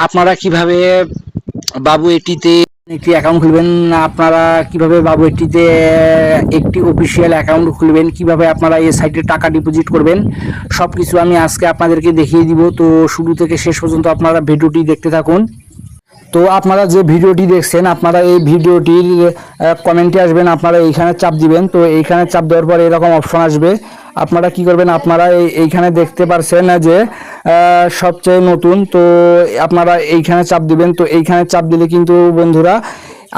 আপনারা কিভাবে বাবু এটিতে একটি অ্যাকাউন্ট খুলবেন, আপনারা কিভাবে বাবু এটিতে একটি অফিসিয়াল অ্যাকাউন্ট খুলবেন, কিভাবে আপনারা এই সাইটে টাকা ডিপোজিট করবেন, সব কিছু আমি আজকে আপনাদেরকে দেখিয়ে দিব। তো শুরু থেকে শেষ পর্যন্ত আপনারা ভিডিওটি দেখতে থাকুন। তো আপনারা যে ভিডিওটি দেখছেন, আপনারা এই ভিডিওটির কমেন্টে আসবেন, আপনারা এইখানে চাপ দিবেন। তো এইখানে চাপ দেওয়ার পর এরকম অপশন আসবে। আপনারা কি করবেন, আপনারা এইখানে দেখতে পারছেন যে সবচেয়ে নতুন, তো আপনারা এইখানে চাপ দিবেন। তো এইখানে চাপ দিলে কিন্তু বন্ধুরা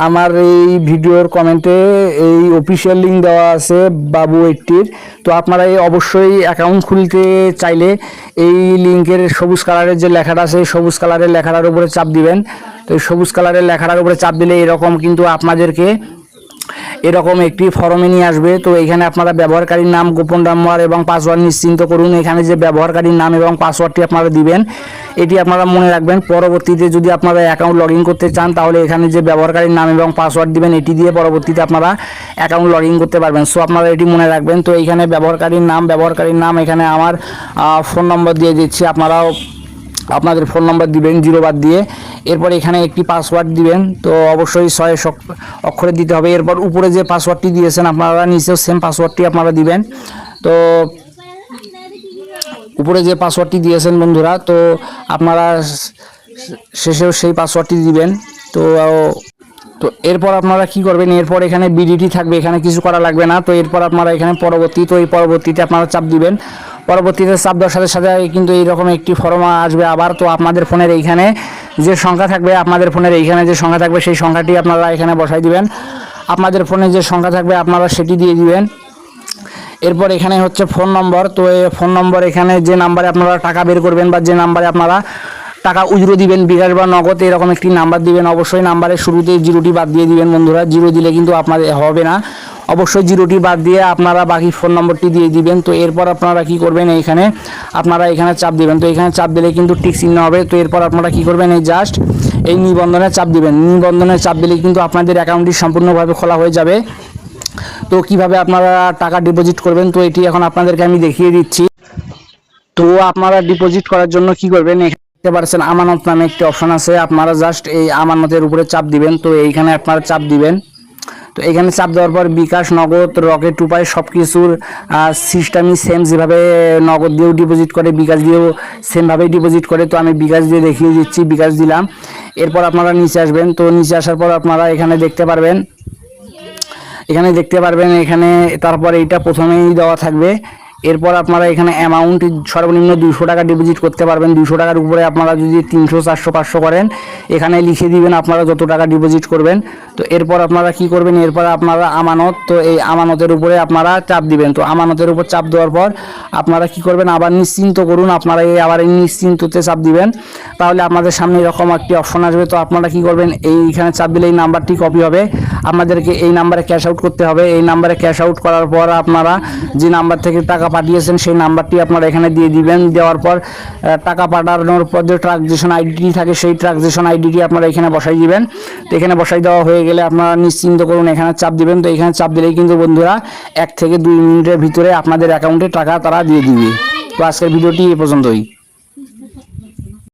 আমার এই ভিডিওর কমেন্টে এই অফিসিয়াল লিঙ্ক দেওয়া আছে বাবু এইটির। তো আপনারা এই অবশ্যই অ্যাকাউন্ট খুলতে চাইলে এই লিঙ্কের সবুজ কালারের যে লেখাটা আছে, সবুজ কালারের লেখাটার উপরে চাপ দিবেন। তো এই সবুজ কালারের লেখাটার উপরে চাপ দিলে এরকম কিন্তু আপনাদেরকে এরকম একটি ফর্মে নিয়ে আসবে। তো এখানে আপনারা ব্যবহারকারীর নাম, গোপন নাম্বার এবং পাসওয়ার্ড নিশ্চিন্ত করুন। এখানে যে ব্যবহারকারীর নাম এবং পাসওয়ার্ডটি আপনারা দিবেন, এটি আপনারা মনে রাখবেন। পরবর্তীতে যদি আপনারা অ্যাকাউন্ট লগ ইন করতে চান, তাহলে এখানে যে ব্যবহারকারীর নাম এবং পাসওয়ার্ড দিবেন, এটি দিয়ে পরবর্তীতে আপনারা অ্যাকাউন্ট লগ ইন করতে পারবেন। সো আপনারা এটি মনে রাখবেন। তো এইখানে ব্যবহারকারীর নাম এখানে আমার ফোন নম্বর দিয়ে দিচ্ছি, আপনারাও আপনাদের ফোন নাম্বার দিবেন 0 বাদ দিয়ে। এরপর এখানে একটি পাসওয়ার্ড দিবেন, তো অবশ্যই 6 অক্ষরে দিতে হবে। এরপর উপরে যে পাসওয়ার্ডটি দিয়েছেন আপনারা নিচেও সেম পাসওয়ার্ডটি আপনারা দিবেন। তো উপরে যে পাসওয়ার্ডটি দিয়েছেন বন্ধুরা, তো আপনারা শেষেও সেই পাসওয়ার্ডটি দিবেন। তো তো এরপর আপনারা কি করবেন, এরপর এখানে বিডিটি থাকবে, এখানে কিছু করা লাগবে না। তো এরপর আপনারা এখানে পরবর্তী, তো এই পরবর্তীতে আপনারা চাপ দিবেন। পরবর্তীতে চাপ দেওয়ার সাথে সাথে কিন্তু এইরকম একটি ফর্ম আসবে আবার। তো আপনাদের ফোনের এইখানে যে সংখ্যা থাকবে, আপনাদের ফোনের এইখানে যে সংখ্যা থাকবে, সেই সংখ্যাটি আপনারা এখানে বসাই দিবেন। আপনাদের ফোনে যে সংখ্যা থাকবে আপনারা সেটি দিয়ে দিবেন। এরপর এখানে হচ্ছে ফোন নম্বর। তো এই ফোন নম্বর এখানে যে নাম্বারে আপনারা টাকা বের করবেন বা যে নাম্বারে আপনারা টাকা উইথড্র দিবেন, বিকাশ বা নগদ, এরকম একটি নাম্বার দিবেন। অবশ্যই নাম্বারের শুরুতে 0টি বাদ দিয়ে দিবেন বন্ধুরা, 0 দিলে কিন্তু আপনাদের হবে না। অবশ্যই 0টি বাদ দিয়ে আপনারা বাকি ফোন নম্বরটি দিয়ে দিবেন। তো এরপর আপনারা কি করবেন, এইখানে আপনারা এখানে চাপ দিবেন। তো এখানে চাপ দিলে কিন্তু টিক চিহ্ন হবে। তো এরপর আপনারা কি করবেন, এই জাস্ট এই নিবন্ধনে চাপ দিবেন। নিবন্ধনে চাপ দিলে কিন্তু আপনাদের অ্যাকাউন্টটি সম্পূর্ণভাবে খোলা হয়ে যাবে। তো কিভাবে আপনারা টাকা ডিপোজিট করবেন, তো এটি এখন আপনাদেরকে আমি দেখিয়ে দিচ্ছি। তো আপনারা ডিপোজিট করার জন্য কি করবেন, দেখতে পাচ্ছেন আমানত নামে একটি অপশন আছে, আপনারা জাস্ট এই আমানতের উপরে চাপ দিবেন। তো এইখানে আপনারা চাপ দিবেন। তো এখানে চাপ দেওয়ার পর বিকাশ, নগদ, রকেট উপায় সব কিছুর সিস্টেমই সেম, যেভাবে নগদ দিয়েও ডিপোজিট করে বিকাশ দিয়েও সেমভাবেই ডিপোজিট করে। তো আমি বিকাশ দিয়ে দেখিয়ে দিচ্ছি, বিকাশ দিলাম। এরপর আপনারা নিচে আসবেন। তো নিচে আসার পর আপনারা এখানে দেখতে পারবেন, এখানে তারপর এইটা প্রথমেই দেওয়া থাকবে। এরপর আপনারা এখানে অ্যামাউন্ট সর্বনিম্ন 200 টাকা ডিপোজিট করতে পারবেন। 200 টাকার উপরে আপনারা যদি 300, 400, 500 করেন, এখানে লিখে দিবেন আপনারা যত টাকা ডিপোজিট করবেন। তো এরপর আপনারা কি করবেন, এরপর আপনারা আমানত, তো এই আমানতের উপরে আপনারা চাপ দিবেন। তো আমানতের উপর চাপ দেওয়ার পর আপনারা কি করবেন, আবার নিশ্চিন্ত করুন, আপনারা আবার এই নিশ্চিন্ততে চাপ দিবেন। তাহলে আপনাদের সামনে এরকম একটি অপশন আসবে। তো আপনারা কি করবেন, এইখানে চাপ দিলে এই নাম্বারটি কপি হবে, আপনাদেরকে এই নাম্বারে ক্যাশ আউট করতে হবে। এই নাম্বারে ক্যাশ আউট করার পর আপনারা যে নাম্বার থেকে টাকা পাঠিয়েছেন সেই নাম্বারটি আপনারা এখানে দিয়ে দিবেন। দেওয়ার পর টাকা পাঠানোর পর যে ট্রানজ্যাকশন আইডি থাকে, সেই ট্রানজ্যাকশন আইডিটি আপনারা এখানে বসাই দিবেন। তো এখানে বসাই দেওয়া হয়ে গেলে আপনারা নিশ্চিন্ত করুন, এখানে চাপ দিবেন। তো এখানে চাপ দিলেই কিন্তু বন্ধুরা 1 থেকে 2 মিনিটের ভিতরে আপনাদের অ্যাকাউন্টে টাকা তারা দিয়ে দিবে। তো আজকের ভিডিওটি এ পর্যন্তই।